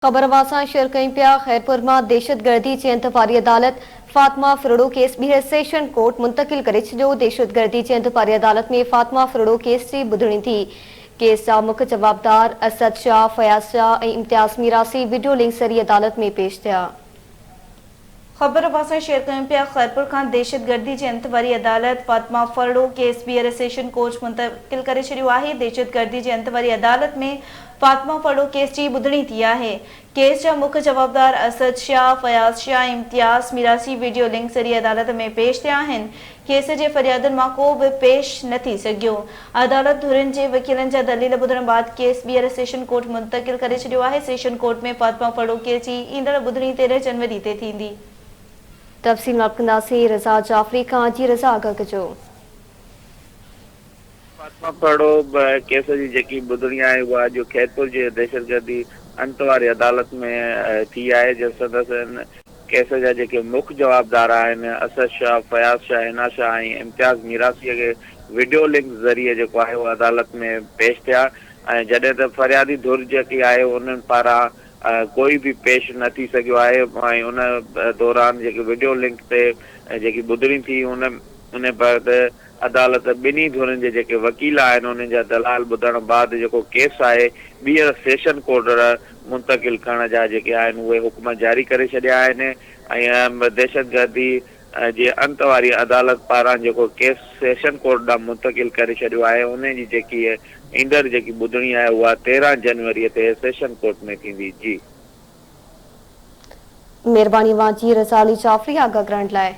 ख़बर वासां शेयर कयूं पिया। ख़ैरपुर में दहशतगर्दी चयंत वारी अदालत फातिमा फरोड़ो केस ॿीहर सेशन कोर्ट मुंतकिल करे छॾियो। दहशतगर्दी चयंत वारी अदालत में फातिमा फरोड़ो केस जी ॿुधणी थी। केस जा मुख्य जवाबदार असद शाह, फयाज़ शाह और इम्तियाज़ मीरासी वीडियो लिंक ज़रिए अदालत में पेश थिया। ख़बर वासां शेयर कयूं पिया। ख़ैरपुर खां दहशतगर्दी चयंत वारी अदालत फातिमा फरोड़ो केस ॿीहर सेशन कोर्ट मुंतकिल करे छॾियो आहे। दहशतगर्दी चयंत वारी अदालत में फातिमा फरोड़ो केस जी ॿुधणी थी आहे। केस जा मुख्य जवाबदार असद शाह, फयाज़ शाह, इम्तियाज़ मीरासी वीडियो लिंक ज़रिए अदालत में पेश थिया आहिनि। केस जे फरियादनि मां को बि पेश न थी सघियो। अदालत धुरियुनि जे वकीलनि जा दलील ॿुधण बाद केस ॿीहर सेशन कोर्ट मुंतकिल करे छॾियो आहे। सेशन कोर्ट में फातिमा फरोड़ो केस जी ईंदड़ ॿुधणी 13 जनवरी ते थींदी। तफ़सील कंदासीं रज़ा जाफ़री खां। जी रज़ा आगाह जो फातिमा फरोड़ो केस जी जेकी ॿुधणी आहे उहा जो खैरपुर जे दहशतगर्दी अंत वारी अदालत में थी आहे। जो संदसि केस जा जेके मुख्य जवाबदार आहिनि असद शाह, फयाज़ शाह, हिना शाह ऐं इम्तियाज़ मीरासीअ खे वीडियो लिंक ज़रिए जेको आहे उहो अदालत में पेश थिया। ऐं जॾहिं त फरियादी धुर जेकी आहे उन्हनि पारां कोई भी पेश न थी सघियो आहे ऐं उन दौरान जेके वीडियो लिंक ते जेकी ॿुधणी थी उन बाबत अदालत ॿिन्ही धुरनि जे जेके वकील आहिनि उन्हनि जा दलाल ॿुधण बाद जेको केस आहे ॿीहर सेशन कोर्ट मुंतकिल करण जा जेके आहिनि उहे हुकुम जारी करे छॾिया आहिनि। ऐं दहशतगर्दी जे अंत वारी अदालत पारां जेको केस सेशन कोर्ट ॾांहुं मुंतकिल करे छॾियो आहे उन जी जेकी ईंदड़ जेकी ॿुधणी आहे उहा 13 जनवरी ते सेशन कोर्ट में थींदी। जी मेहरबानी वां जी रज़ा अली जाफ़री आगाह करण लाइ।